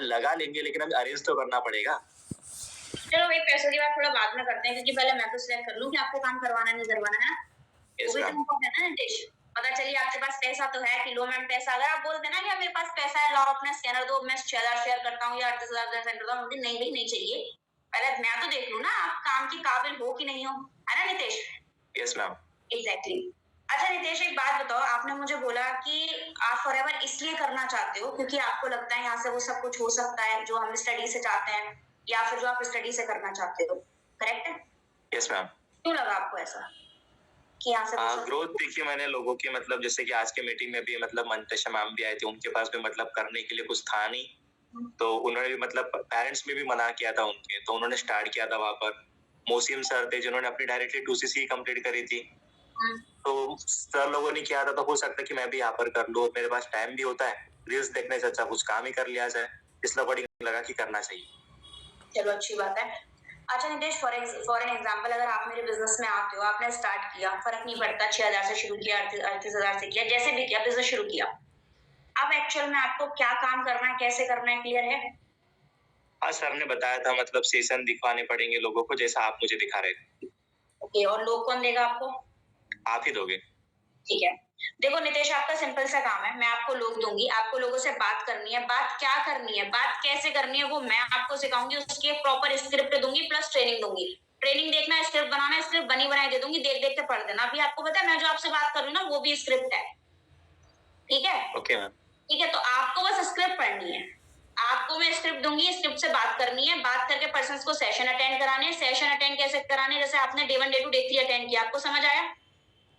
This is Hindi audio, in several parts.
लगा लेंगे, लेकिन अभी अरेंज तो करना पड़ेगा। चलो भाई, पैसों की बात थोड़ा बाद में करते हैं, क्योंकि पहले मैं तो सिलेक्ट कर लूं कि आपको काम करवाना नहीं करवाना है। Yes, वो भी तो ma'am. इम्पोर्टेंट है ना नितेश। पता चलिए आपके पास पैसा तो है, किलो में पैसा। अगर आप बोलते ना कि मेरे पास पैसा है, लाओ अपना स्कैनर दो, मैं 6000 शेयर करता हूँ या 38,000 सेंड करता हूँ, मुझे नहीं भाई नहीं चाहिए। पहले मैं तो देख लूं ना आप काम के काबिल हो कि नहीं हो, है ना नितेश? Yes, ma'am. एग्जैक्टली। अच्छा नितेश, एक बात बताओ, आपने मुझे बोला कि आप फॉरएवर इसलिए करना चाहते हो क्योंकि आपको लगता है यहाँ से वो सब कुछ हो सकता है जो हम स्टडी से चाहते हैं, या फिर जो आप स्टडी से करना चाहते हो, करेक्ट है? Yes, ma'am. क्यों लगा आपको ऐसा कि यहाँ से ग्रोथ देखी मैंने लोगों की, मतलब जैसे कि आज के मीटिंग में भी मतलब मंतशा मैम भी आए थे, उनके पास भी मतलब करने के लिए कुछ था नहीं, तो उन्होंने भी मतलब पेरेंट्स में भी मना किया था उनके, तो उन्होंने स्टार्ट किया था वहां पर। मोसिम सर थे जिन्होंने अपनी डायरेक्टली 2CC कंप्लीट करी थी, तो सर लोगों ने किया था, तो हो सकता है कि मैं भी यहाँ पर कर लूँ, मेरे पास टाइम भी होता है, रील्स देखने से अच्छा कुछ काम ही कर लिया जाए, इसलिए बड़ी लगा कि करना चाहिए। चलो अच्छी बात है। अच्छा नितेश, फॉर एन एग्जांपल, अगर आप मेरे बिजनेस में आते हो, आपने स्टार्ट किया, फर्क नहीं पड़ता 6000 से शुरू किया, 38,000 से किया, जैसे भी किया, बिजनेस शुरू किया, अब एक्चुअल में आपको क्या काम करना है, कैसे करना है, क्लियर है? हाँ, सर ने बताया था, मतलब सेशन दिखवाने पड़ेंगे लोगों को, जैसा आप मुझे दिखा रहे थे। ओके, और लोग कौन देगा आपको? आप ही दोगे। ठीक है। देखो नितेश, आपका सिंपल सा काम है, मैं आपको लोग दूंगी, आपको लोगों से बात करनी है, बात क्या करनी है, बात कैसे करनी है, वो मैं आपको सिखाऊंगी, उसकी एक प्रॉपर स्क्रिप्ट दूंगी, प्लस ट्रेनिंग दूंगी। ट्रेनिंग देखना है, स्क्रिप्ट बनाना है, स्क्रिप्ट बनी बनाई दे दूंगी, देख देख के पढ़ देना। अभी आपको पता है मैं जो आपसे बात कर रही हूँ ना, वो भी स्क्रिप्ट है, ठीक है? Okay ma'am. ठीक है, तो आपको बस स्क्रिप्ट पढ़नी है। आपको मैं स्क्रिप्ट दूंगी, स्क्रिप्ट से बात करनी है, बात करके पर्सन्स को सेशन अटेंड कराने हैं। सेशन अटेंड कैसे कराने हैं? जैसे आपने डे 1 डे 2 डे 3 अटेंड किया, आपको समझ आया?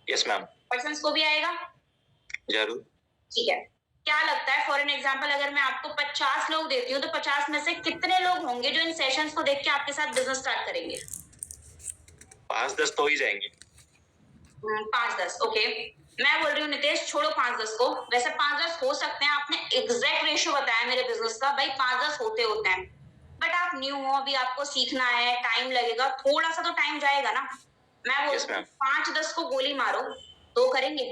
Yes ma'am. पर्सन्स को भी आएगा? जरूर। ठीक है। क्या लगता है, फॉर एन एग्जांपल, अगर मैं आपको 50 लोग देती हूँ, तो 50 में से कितने लोग होंगे जो इन सेशंस को देख के आपके साथ बिजनेस स्टार्ट करेंगे? 5-10 तो ही जाएंगे। 5-10, ओके। मैं बोल रही हूँ नितेश, छोड़ो 5-10 को, वैसे 5-10 हो सकते हैं, आपने एग्जैक्ट रेशियो बताया मेरे बिजनेस का, भाई 5-10 होते होते हैं, बट आप न्यू हो, अभी आपको सीखना है, टाइम लगेगा, थोड़ा सा तो टाइम जाएगा ना। मैं बोलती हूँ 5-10 को गोली मारो, 2 करेंगे?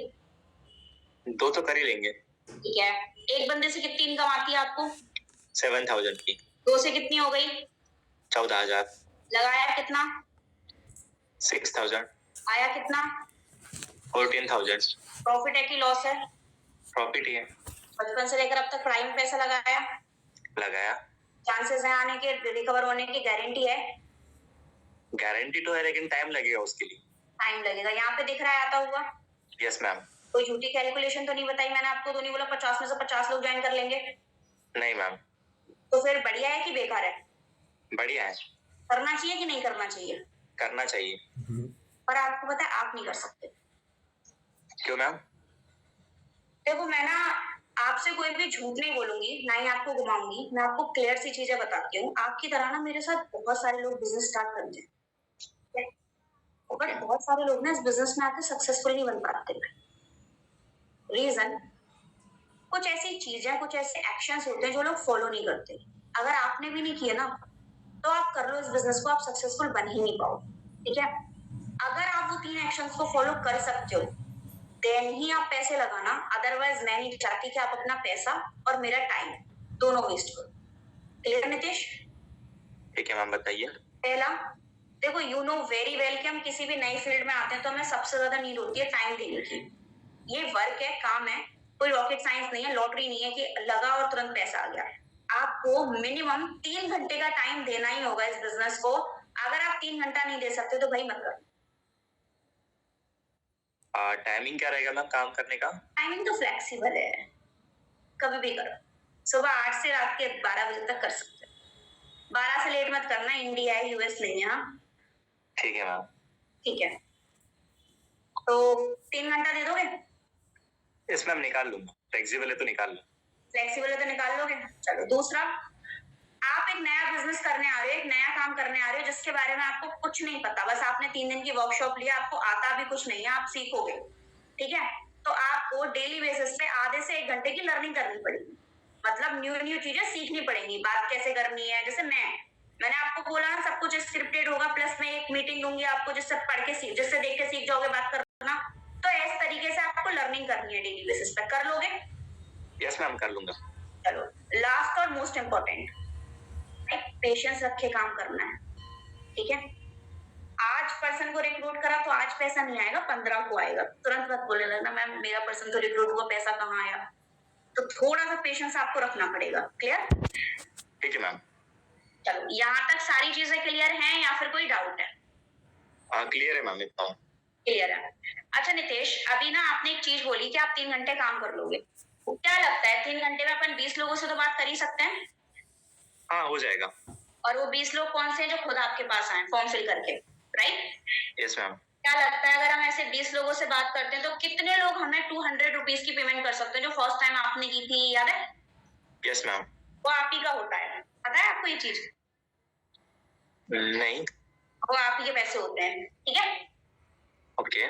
2 तो कर ही लेंगे। ठीक है। एक बंदे से कितनी इनकम आती है आपको? 7,000 की। 2 से कितनी हो गई? 14,000। लगाया कितना? 6,000। आया कितना? 14,000। प्रॉफिट है कि लॉस है? प्रॉफिट ही है। बचपन से लेकर अब तक पढ़ाई में पैसा लगाया? लगाया। चांसेस है आने के, रिकवर होने की गारंटी है? गारंटी तो है, लेकिन टाइम लगेगा उसके लिए। टाइम लगेगा, यहाँ पे दिख रहा है आता हुआ? Yes ma'am. कोई झूठी कैलकुलेशन तो नहीं बताई मैंने आपको, तो नहीं बोला 50 में से 50 लोग ज्वाइन कर लेंगे? नहीं मैम। तो फिर बढ़िया है कि बेकार है? बढ़िया है। करना चाहिए कि नहीं करना चाहिए? करना चाहिए। पर आपको पता है आप नहीं कर सकते। क्यों मैम? देखो, मैं ना आपसे कोई भी झूठ नहीं बोलूंगी, ना ही आपको घुमाऊंगी, मैं आपको क्लियर सी चीजें बताती हूँ। आपकी तरह ना मेरे साथ बहुत सारे लोग बिजनेस स्टार्ट करते हैं, बट बहुत सारे लोग ना इस बिजनेस में आके सक्सेसफुल नहीं बन पाते। रीजन, कुछ ऐसी चीजें, कुछ ऐसे एक्शंस होते हैं जो लोग फॉलो नहीं करते। अगर आपने भी नहीं किए ना, तो आप कर लो इस बिजनेस को, आप सक्सेसफुल बन ही नहीं पाओगे, ठीक है? अगर आप वो 3 एक्शंस को फॉलो कर सकते हो, देन ही आप पैसे लगाना, अदरवाइज मैं नहीं चाहती कि आप अपना पैसा और मेरा टाइम दोनों वेस्ट करो। क्लियर नितेश? ठीक है मैम, बताइए। पहला, देखो यू नो वेरी वेल कि हम किसी भी नई फील्ड में आते हैं तो हमें सबसे ज्यादा नीड होती है टाइम देने की। ये वर्क है, काम है, कोई रॉकेट साइंस नहीं है, लॉटरी नहीं है कि लगा और तुरंत पैसा आ गया। आपको मिनिमम 3 घंटे का टाइम देना ही होगा इस बिजनेस को। अगर आप 3 घंटा नहीं दे सकते तो भाई मत करो। टाइमिंग क्या रहेगा मैम काम करने का? टाइमिंग तो फ्लेक्सिबल है, कभी भी करो। सुबह 8 से रात के 12 बजे तक कर सकते हो। 12 से लेट मत करना, इंडिया है, यूएस नहीं है। ठीक है मैम। ठीक है, तो 3 घंटा दे दोगे? यस मैम, निकाल लूंगा, फ्लेक्सिबल है तो निकाल लो। फ्लेक्सिबल है तो निकाल लोगे? चलो। दूसरा, आप एक नया बिजनेस करने आ रहे हो, एक नया काम करने आ रहे हो जिसके बारे में आपको कुछ नहीं पता, बस आपने 3 दिन की वर्कशॉप लिया, आपको आता भी कुछ नहीं है, आप सीखोगे, ठीक है? तो आपको डेली बेसिस पे आधे से 1 घंटे की लर्निंग करनी पड़ेगी, मतलब न्यू चीजें सीखनी पड़ेंगी, बात कैसे करनी है। जैसे मैंने आपको बोला ना सब कुछ स्क्रिप्टेड होगा, प्लस मैं एक मीटिंग दूंगी आपको जिससे पढ़ के सीख, जिससे देख के सीख जाओगे बात करना। तो इस तरीके से आपको लर्निंग करनी है डेली बेसिस पे, कर लोगे? यस मैम, कर लूंगा। चलो, लास्ट और मोस्ट इम्पोर्टेंट, पेशेंस रख के काम करना है, ठीक है? आज पर्सन को रिक्रूट करा तो आज पैसा नहीं आएगा, 15 को आएगा। तुरंत मत बोलने लगना मैम मेरा पर्सन तो रिक्रूट हुआ, पैसा कहाँ आया? तो थोड़ा सा पेशेंस आपको रखना पड़ेगा। क्लियर? ठीक है मैम। चलो, यहाँ तक सारी चीजें क्लियर हैं या फिर कोई डाउट है? हाँ क्लियर है मैम, इतना क्लियर है। अच्छा नितेश, अभी ना आपने एक चीज बोली कि आप 3 घंटे काम कर लोगे। क्या लगता है 3 घंटे में अपन 20 लोगों से तो बात कर ही सकते हैं? हाँ हो जाएगा। और वो 20 लोग कौन से हैं जो खुद आपके पास आए फॉर्म फिल करके, राइट? Yes ma'am. क्या लगता है अगर हम ऐसे 20 लोगों से बात करते हैं तो कितने लोग हमें 200 रुपीज की पेमेंट कर सकते हैं, जो फर्स्ट टाइम आपने की थी, याद है? Yes ma'am. वो आप ही का होता है, पता है आपको ये चीज? नहीं। वो आप ही के पैसे होते हैं, ठीक है? ओके।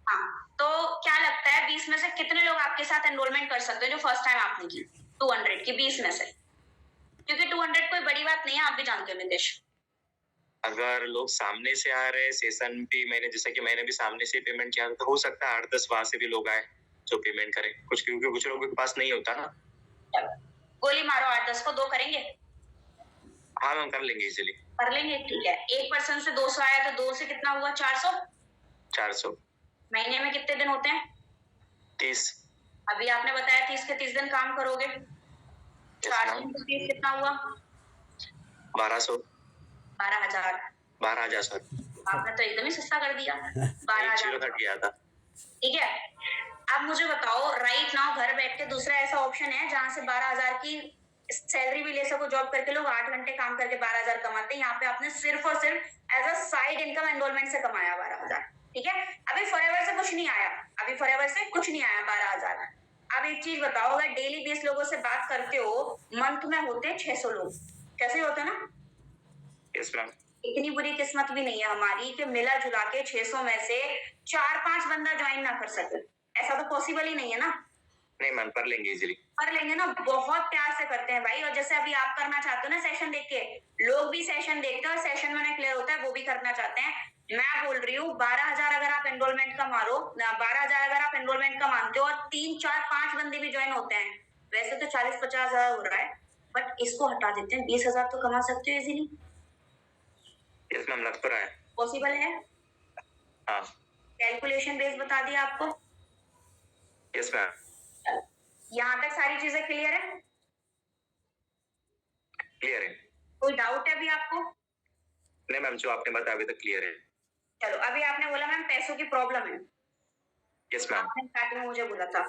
हाँ, तो क्या लगता है 20 में से कितने लोग आपके साथ एनरोलमेंट कर सकते हैं जो फर्स्ट टाइम आपने की? 200 की 20 में से, क्योंकि 200 कोई बड़ी बात नहीं है, आप भी जानते हो नितेश। अगर लोग सामने से आ रहे सेशन भी, मैंने जैसा कि मैंने भी सामने से पेमेंट किया तो हो सकता है 8-10 वहां से भी लोग आए जो पेमेंट करें, कुछ क्योंकि कुछ लोगों के पास नहीं होता ना। चलो, गोली मारो 8-10 को, 2 करेंगे? हाँ मैम कर लेंगे इजीली। कर लेंगे, ठीक है। एक पर्सन से 200 आया तो 2 से कितना हुआ? 400। 400। महीने में कितने दिन होते हैं? 30। अभी आपने बताया 30 के 30 दिन काम करोगे, 400 मैम। 30 कितना हुआ? 1200। 12,000। 12,000 सर। आपने तो एकदम ही सस्ता कर दिया। एक 12,000 जीरो घट गया था। ठीक है। अब मुझे बताओ, राइट नाउ घर बैठ के दूसरा ऐसा ऑप्शन है जहां से 12,000 की सैलरी भी ले सको, जॉब करके लोग 8 घंटे काम करके 12,000 कमाते हैं। यहाँ पे आपने सिर्फ और सिर्फ as a side income enrolment से कमाया 12,000, ठीक है? अभी फॉरएवर से कुछ नहीं आया, अभी फॉरएवर से कुछ नहीं आया 12,000। अब एक चीज बताओ, अगर डेली 20 लोगों से बात करते हो, मंथ में होते हैं 600 लोग, कैसे होते ना? Yes ma'am. इतनी बुरी किस्मत भी नहीं है हमारी कि मिला जुला के 600 में से 4-5 बंदा ज्वाइन ना कर सके। ऐसा तो पॉसिबल ही नहीं है ना। नहीं मैम कर लेंगे इजीली। कर लेंगे ना, बहुत प्यार से करते हैं भाई। और जैसे अभी आप करना चाहते हो ना सेशन देख के, लोग भी सेशन देखते हैं और सेशन में क्लियर होता है, वो भी करना चाहते हैं। मैं बोल रही हूँ 12,000 अगर आप एनरोलमेंट का मारो, 12,000 अगर आप एनरोलमेंट का मानते हो और 3-4-5 बंदे भी ज्वाइन होते हैं, वैसे तो 40-50 हजार हो रहा है, बट इसको हटा देते हैं, 20,000 तो कमा सकते हो इजीली। यस मैम लग तो रहा है। पॉसिबल है? हाँ। कैलकुलेशन बेस बता दिया आपको। Yes ma'am. यहाँ तक सारी चीजें क्लियर है? क्लियर है। कोई डाउट है अभी आपको? नहीं मैम, जो आपने बताया अभी तक क्लियर है। चलो, अभी आपने बोला मैम पैसों की प्रॉब्लम है। Yes ma'am. आपने स्टार्टिंग में मुझे बोला था,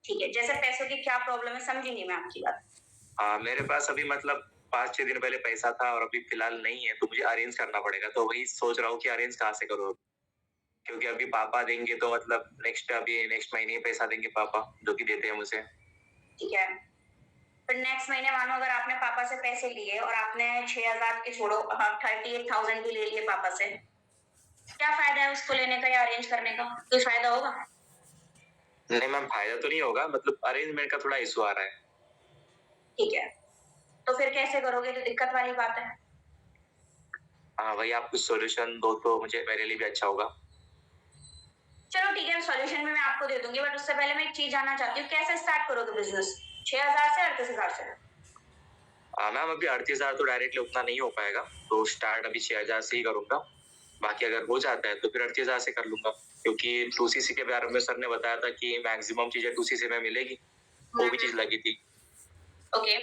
ठीक है। जैसे पैसों की क्या प्रॉब्लम है, समझी नहीं मैं आपकी बात। मेरे पास अभी मतलब 5-6 दिन पहले पैसा था और अभी फिलहाल नहीं है, तो मुझे अरेंज करना पड़ेगा। तो वही सोच रहा हूँ कि अरेंज कहाँ से करूँ, क्योंकि अभी पापा देंगे तो मतलब नेक्स्ट महीने ही पैसा देंगे पापा, जो कि देते हैं मुझे। ठीक है, फिर नेक्स्ट महीने मानो अगर आपने पापा से पैसे लिए और आपने 6,000 के छोड़ो 38,000 के ले लिए पापा से, क्या फायदा है उसको लेने का या अरेंज करने का? कोई फायदा होगा? नहीं मैम फायदा तो नहीं होगा, मतलब अरेंजमेंट का थोड़ा इशू आ रहा है। ठीक है, तो फिर कैसे करोगे? तो दिक्कत वाली बात है। हाँ वही, आप कुछ सॉल्यूशन दो तो मुझे मेरे लिए भी अच्छा होगा। चलो ठीक है, सॉल्यूशन भी मैं आपको दे दूंगी, बट उससे पहले मैं एक चीज जानना चाहती हूँ, कैसे स्टार्ट करोगे बिजनेस? 6,000 से 38,000 से? मैम अभी 38,000 तो डायरेक्टली उतना नहीं हो पाएगा, तो स्टार्ट अभी 6,000 से ही करूंगा। बाकी अगर हो जाता है तो फिर 38,000 से कर लूंगा, क्योंकि 2CC के बारे में सर ने बताया था कि मैक्सिमम चीजें 2CC में मिलेगी, वो भी चीज लगी थी। ओके,